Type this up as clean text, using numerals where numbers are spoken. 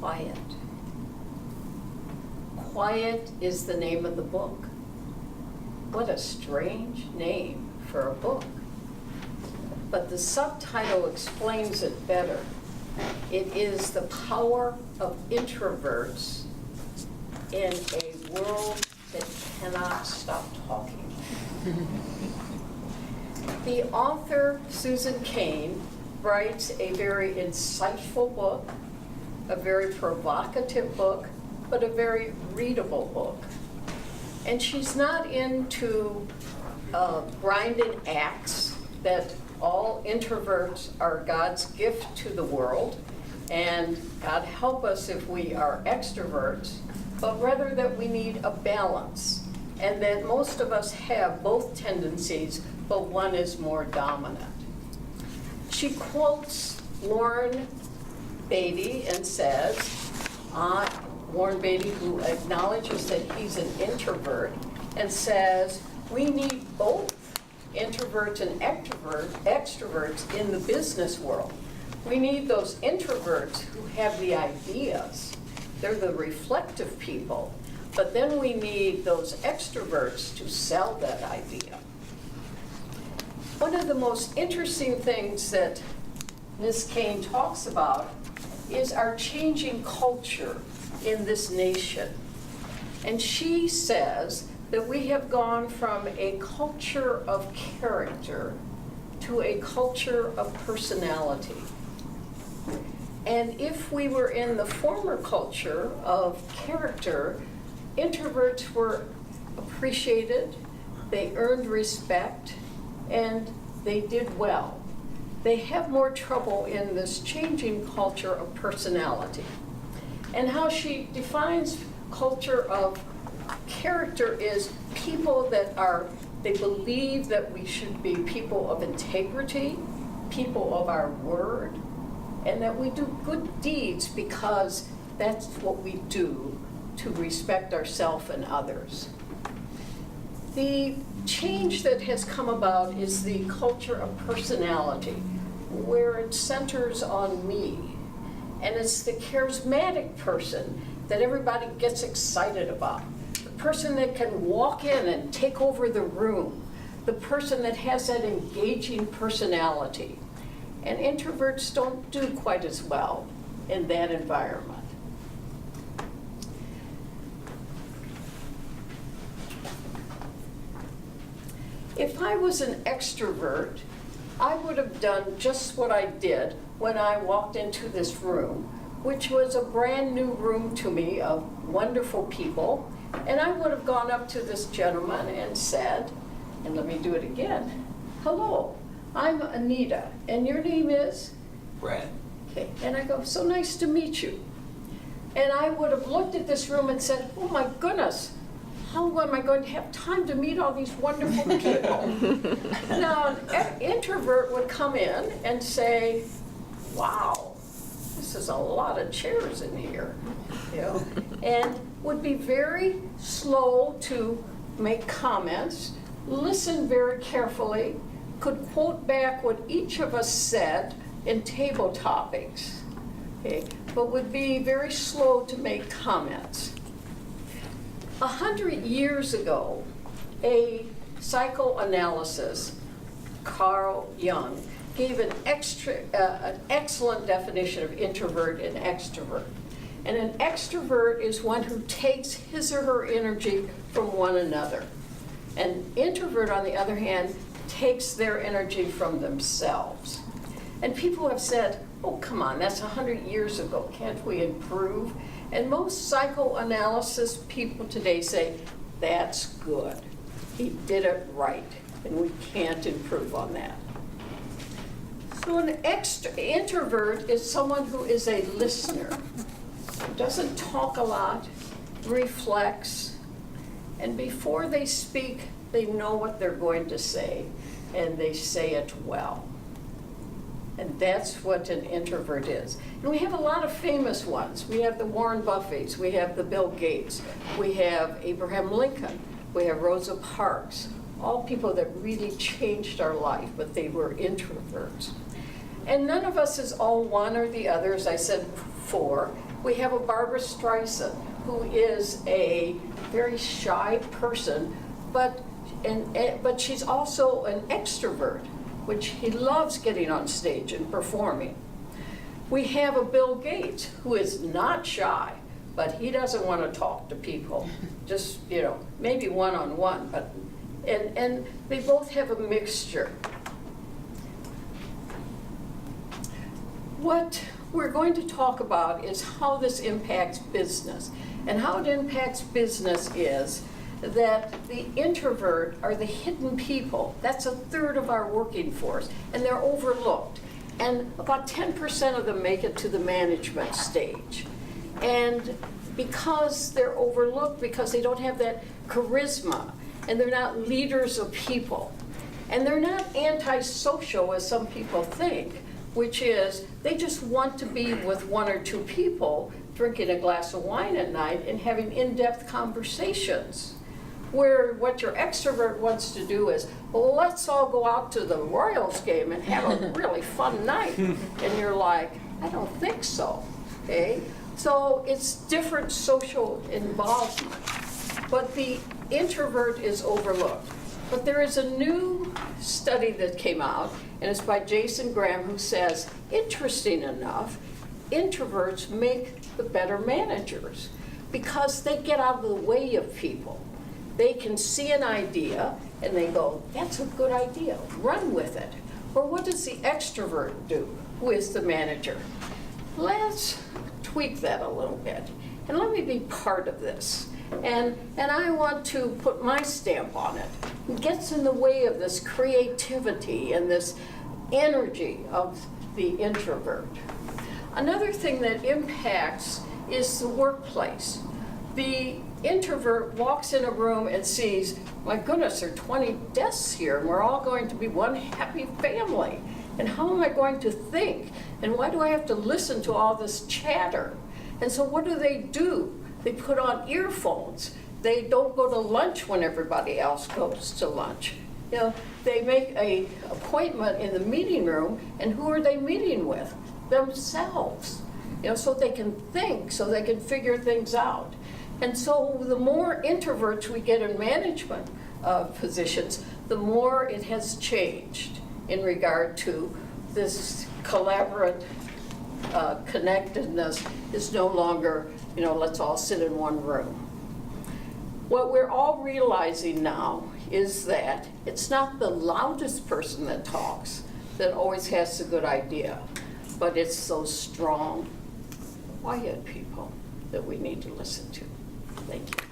quiet. Quiet is the name of the book. What a strange name for a book. But the subtitle explains it better. It is the power of introverts in a world that cannot stop talking. The author, Susan Cain, writes a very insightful book, a very provocative book, but a very readable book. And she's not into grinding acts that all introverts are God's gift to the world, and God help us if we are extroverts, but rather that we need a balance, and that most of us have both tendencies, but one is more dominant. She quotes Warren Beatty and says, Warren Beatty, who acknowledges that he's an introvert, and says, we need both introverts and extroverts in the business world. We need those introverts who have the ideas. They're the reflective people. But then we need those extroverts to sell that idea. One of the most interesting things that Ms. Cain talks about is our changing culture in this nation. And she says that we have gone from a culture of character to a culture of personality. And if we were in the former culture of character, introverts were appreciated, they earned respect, and they did well. They have more trouble in this changing culture of personality. And how she defines culture of character is people that they believe that we should be people of integrity, people of our word, and that we do good deeds because that's what we do to respect ourselves and others. The change that has come about is the culture of personality, where it centers on me. And it's the charismatic person that everybody gets excited about. The person that can walk in and take over the room. The person that has that engaging personality. And introverts don't do quite as well in that environment. If I was an extrovert, I would have done just what I did when I walked into this room, which was a brand new room to me of wonderful people. And I would have gone up to this gentleman and said, and let me do it again, hello, I'm Anita, and your name is? Brad. Okay, and I go, so nice to meet you. And I would have looked at this room and said, oh my goodness, how am I going to have time to meet all these wonderful people? Now, an introvert would come in and say, wow, this is a lot of chairs in here, you know, and would be very slow to make comments, listen very carefully, could quote back what each of us said in table topics, okay, but would be very slow to make comments. 100 years ago, a psychoanalyst, Carl Jung, gave an excellent definition of introvert and extrovert. And an extrovert is one who takes his or her energy from one another. An introvert, on the other hand, takes their energy from themselves. And people have said, oh, come on, that's 100 years ago. Can't we improve? And most psychoanalysis people today say, that's good. He did it right, and we can't improve on that. So an introvert is someone who is a listener, doesn't talk a lot, reflects, and before they speak, they know what they're going to say, and they say it well. And that's what an introvert is. And we have a lot of famous ones. We have the Warren Buffetts, we have the Bill Gates, we have Abraham Lincoln, we have Rosa Parks, all people that really changed our life, but they were introverts. And none of us is all one or the other, as I said before. We have a Barbara Streisand, who is a very shy person, but she's also an extrovert, which he loves getting on stage and performing. We have a Bill Gates, who is not shy, but he doesn't want to talk to people, just, you know, maybe one-on-one, but, and they both have a mixture. What we're going to talk about is how this impacts business. And how it impacts business is that the introvert are the hidden people. That's a third of our working force, and they're overlooked. And about 10% of them make it to the management stage. And because they're overlooked, because they don't have that charisma, and they're not leaders of people, and they're not antisocial as some people think, which is they just want to be with one or two people, drinking a glass of wine at night and having in-depth conversations. Where what your extrovert wants to do is, well, let's all go out to the Royals game and have a really fun night. And you're like, I don't think so, okay? So it's different social involvement. But the introvert is overlooked. But there is a new study that came out, and it's by Jason Graham, who says, interesting enough, introverts make the better managers because they get out of the way of people. They can see an idea and they go, that's a good idea, run with it. Or what does the extrovert do, who is the manager? Let's tweak that a little bit and let me be part of this. And I want to put my stamp on it. It gets in the way of this creativity and this energy of the introvert. Another thing that impacts is the workplace. The introvert walks in a room and sees, my goodness, there are 20 desks here, and we're all going to be one happy family. And how am I going to think? And why do I have to listen to all this chatter? And so what do? They put on earphones. They don't go to lunch when everybody else goes to lunch. You know, they make an appointment in the meeting room, and who are they meeting with? Themselves. You know, so they can think, so they can figure things out. And so the more introverts we get in management positions, the more it has changed in regard to this collaborative connectedness is no longer, you know, let's all sit in one room. What we're all realizing now is that it's not the loudest person that talks that always has a good idea, but it's those strong, quiet people that we need to listen to. Thank you.